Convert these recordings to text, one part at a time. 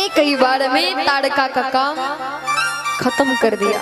एक ही बार में ताड़का का काम खत्म कर दिया।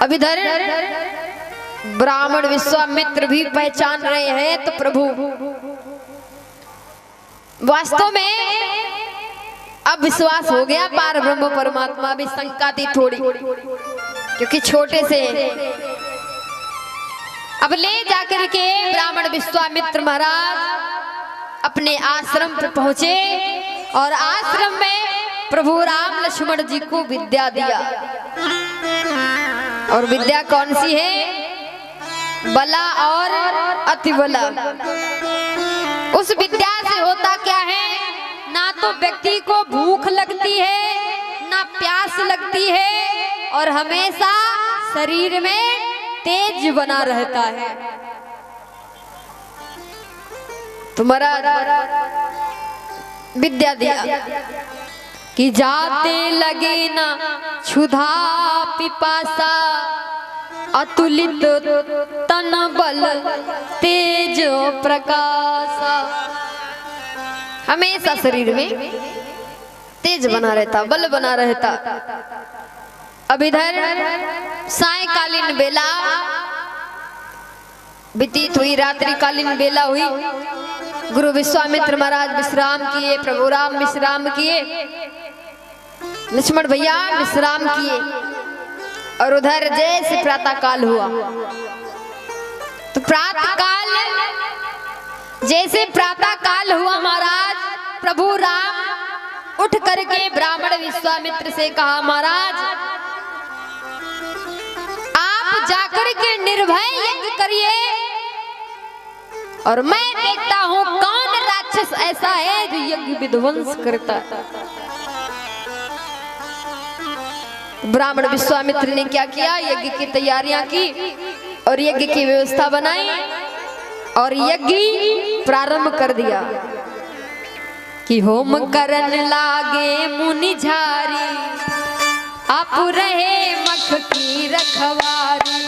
अब इधर ब्राह्मण विश्वामित्र भी पहचान रहे हैं तो प्रभु वास्तव में अब विश्वास हो गया पार ब्रह्म परमात्मा भी शंका थी थोड़ी, क्योंकि छोटे से अब ले जाकर के ब्राह्मण विश्वामित्र महाराज अपने आश्रम पर पहुंचे और आश्रम में प्रभु राम लक्ष्मण जी को विद्या दिया। और विद्या कौन सी है? बला और अति बला। उस विद्या से होता क्या है? ना तो व्यक्ति को भूख लगती है ना प्यास लगती है और हमेशा शरीर में तेज बना रहता है। तुम्हारा विद्या दिया कि जाते लगे ना क्षुधा पिपासा, अतुलित तन बल तेज प्रकाशा। हमेशा शरीर में तेज बना रहता, बल बना रहता। अब इधर सायकालीन बेला व्यतीत हुई, रात्रिकालीन बेला हुई। गुरु विश्वामित्र महाराज विश्राम किए, प्रभु राम विश्राम किए, लक्ष्मण भैया विश्राम किए। और उधर जैसे प्रातः काल हुआ तो प्रातः काल जैसे प्रातः काल हुआ महाराज प्रभु राम उठ करके ब्राह्मण विश्वामित्र से कहा, महाराज आप जाकर के निर्भय यज्ञ करिए और मैं देखता हूं कौन राक्षस ऐसा है जो यज्ञ विध्वंस करता है। ब्राह्मण विश्वामित्र ने क्या किया? यज्ञ की तैयारियां की और यज्ञ की व्यवस्था बनाई और यज्ञ प्रारंभ कर दिया कि होम करन लागे मुनि झारी, आप रहे मख की रखवारी।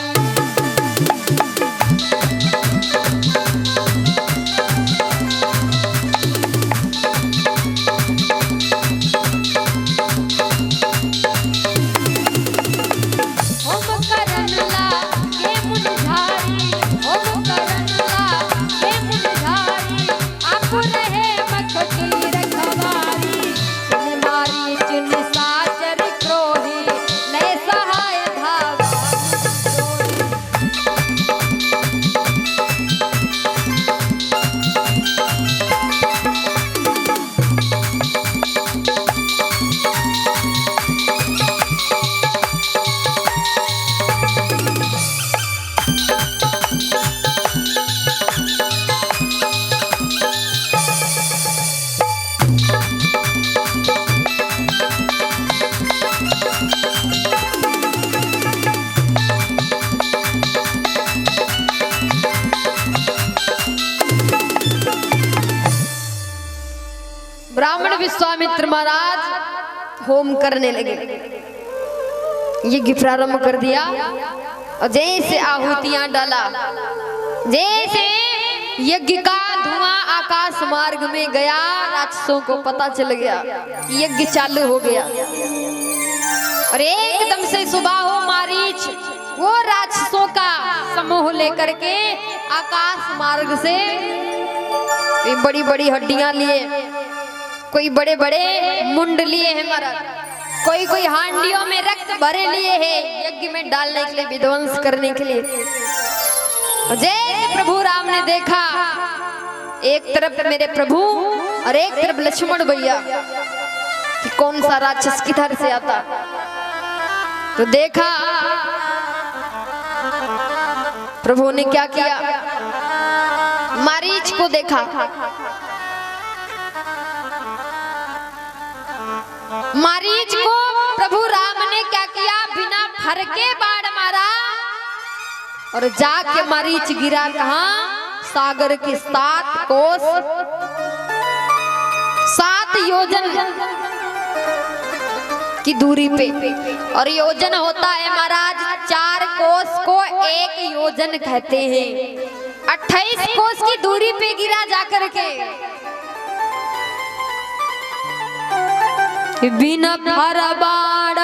ब्राह्मण विश्वामित्र महाराज होम करने लगे, यज्ञ प्रारंभ कर दिया और जैसे आहुतियां डाला, जैसे यज्ञ का धुआं आकाश मार्ग में गया, राक्षसों को पता चल गया कि यज्ञ चालू हो गया। और एकदम से सुबह हो मारीच वो राक्षसों का समूह लेकर के आकाश मार्ग से बड़ी बड़ी हड्डियां लिए, कोई बड़े बड़े मुंड लिए हैं महाराज, कोई कोई हांडियों में रक्त भरे लिए हैं यज्ञ में डालने के लिए, विध्वंस करने के लिए। जैसे प्रभु राम ने देखा एक तरफ मेरे प्रभु और एक तरफ लक्ष्मण भैया कि कौन सा राक्षस किधर से आता, तो देखा प्रभु ने क्या किया, मारीच को देखा, मारीच को प्रभु राम ने क्या किया, बिना फर के बाण मारा और जाके मारीच गिरा कहां, सागर के 7 कोस 7 योजन की दूरी पे। और योजन होता है महाराज 4 कोस को 1 योजन कहते हैं। 28 कोस की दूरी पे गिरा जाकर के बिन फर बाण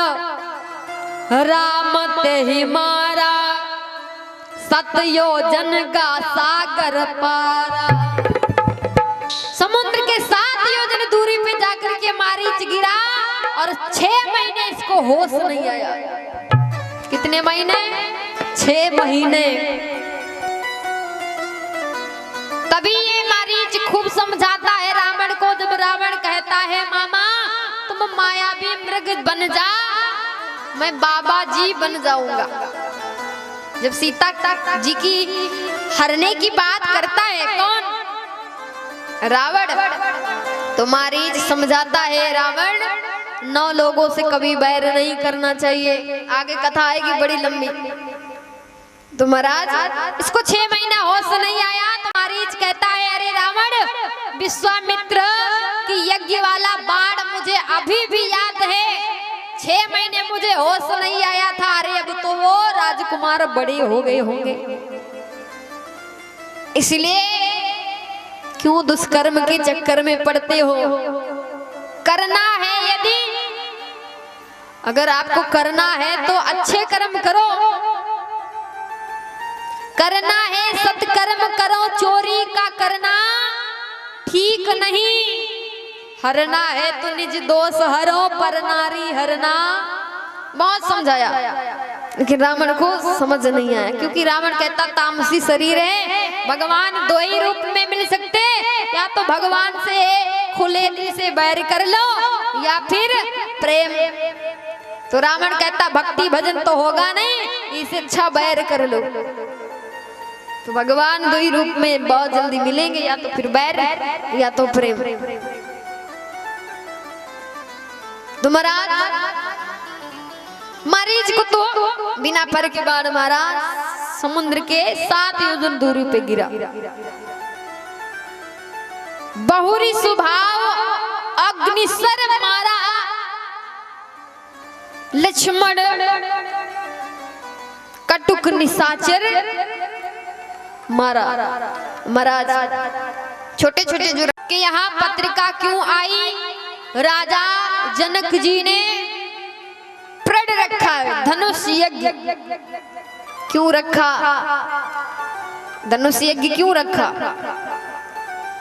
राम ते ही मारा, सतयोजन का सागर पारा। समुद्र के 7 योजन दूरी पे जाकर के मारीच गिरा और 6 महीने इसको होश नहीं आया। कितने महीने? 6 महीने। तभी ये मारीच खूब समझाता है रावण को। जब रावण कहता है मामा तुम मायावी मृग बन जा, मैं बाबा जी बन जाऊंगा। जब सीता जी की हरने की बात करता है कौन? रावण। तो मारीच समझाता है रावण 9 लोगों से कभी बैर नहीं करना चाहिए। आगे कथा आएगी बड़ी लंबी। तो महाराज इसको 6 महीना होश नहीं आया। तो मारीच कहता है अरे रावण, विश्वामित्र की यज्ञ वाला बाण मुझे अभी भी याद है। 6 महीने मुझे होश नहीं आया था। अरे अब तो वो राजकुमार बड़े हो गए होंगे, इसलिए क्यों दुष्कर्म के चक्कर में पड़ते हो? करना है यदि, अगर आपको करना है तो अच्छे कर्म करो। करना है सत्कर्म करो, चोरी का करना ठीक नहीं। हरना है तो निज दोष हरो, पर नारी हरना। बहुत समझाया लेकिन रावण को समझ नहीं आया, क्योंकि रावण कहता तामसी शरीर है, भगवान 2 ही रूप में मिल सकते, या तो भगवान से खुले दिल से बैर कर लो या फिर प्रेम। तो रावण कहता भक्ति भजन तो होगा नहीं, इससे अच्छा बैर कर लो। तो भगवान 2 ही रूप में बहुत जल्दी मिलेंगे, या तो फिर बैर या तो प्रेम। तो महाराज मारीच को तो बिना फर के बाण मारा, समुद्र के 7 योजन दूरी पे गिरा। बहुरी स्वभाव अग्निसर मारा, लक्ष्मण कटुक निशाचर मारा। महाराज छोटे छोटे जो के यहाँ पत्रिका क्यों आई? राजा जनक जी ने प्रण रखा है धनुष यज्ञ। क्यों रखा? धनुष यज्ञ क्यों रखा?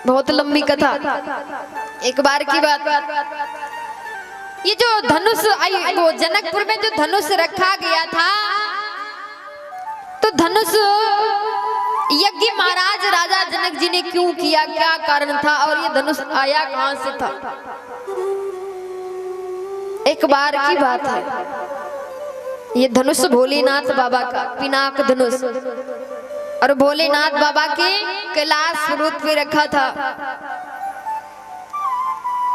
बहुत लंबी कथा। एक बार की बात, ये जो धनुष वो जनकपुर में जो धनुष रखा गया था, तो धनुष यज्ञ महाराज राजा जनक जी ने क्यों किया, क्या कारण था, और ये धनुष आया कहां से था? एक बार की बात है, ये धनुष भोलेनाथ बाबा का पिनाक धनुष, और भोलेनाथ बाबा के कैलाश पर्वत पे रखा था।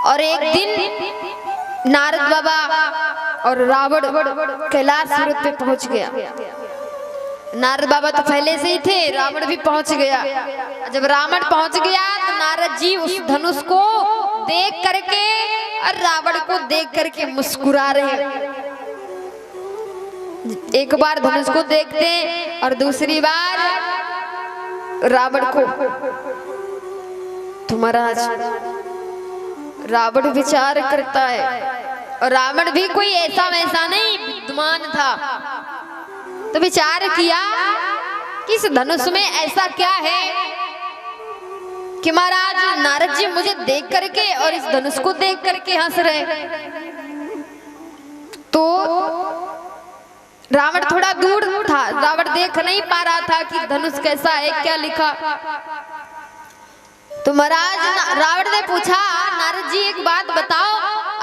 और एक दिन नारद बाबा और रावण कैलाश पर्वत पे पहुंच गया। नारद बाबा तो पहले से ही थे, रावण भी पहुंच गया। जब रावण पहुंच गया तो नारद जी उस धनुष को देख करके और रावण को देख करके मुस्कुरा रहे। एक बार धनुष को देखते और दूसरी बार रावण को। तो महाराज रावण विचार करता है, और रावण भी कोई ऐसा वैसा नहीं विद्वान था। तो विचार किया कि इस धनुष में ऐसा क्या है कि महाराज नारद जी मुझे देख करके और इस धनुष को देख करके हंस रहे। तो रावण थोड़ा दूर था, रावण देख नहीं पा रहा था कि धनुष कैसा है, क्या लिखा। तो महाराज रावण ने पूछा नारद जी एक बात बताओ,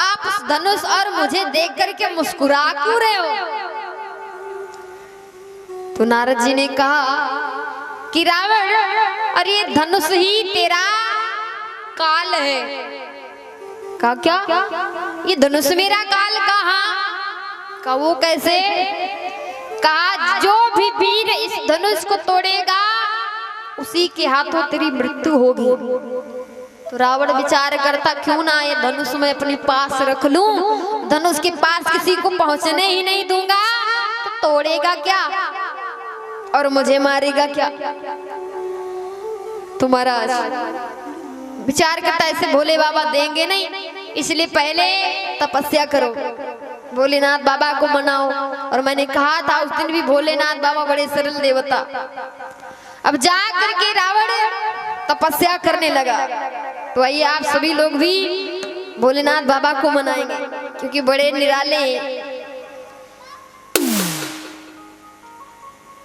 आप उस धनुष और मुझे देख करके मुस्कुरा क्यों रहे हो? तो नारद जी ने कहा कि रावण, अरे ये धनुष ही तेरा काल है। कहा क्या? ये धनुष मेरा काल कहा? कहा वो कैसे? कहा जो भी वीर इस धनुष को तोड़ेगा उसी के हाथों तेरी मृत्यु होगी। तो रावण विचार करता क्यों ना ये धनुष मैं अपने पास रख लूं, धनुष के पास किसी को पहुंचने ही नहीं दूंगा, तो तोड़ेगा क्या और मुझे मारेगा क्या। तो महाराज विचार करता ऐसे भोले बाबा देंगे नहीं, इसलिए पहले तपस्या करो, भोलेनाथ बाबा को मनाओ। और मैंने कहा था उस दिन भी भोलेनाथ बाबा बड़े सरल देवता। अब जा करके रावण तपस्या करने लगा। तो आइए आप सभी लोग भी भोलेनाथ बाबा को मनाएंगे, क्योंकि बड़े निराले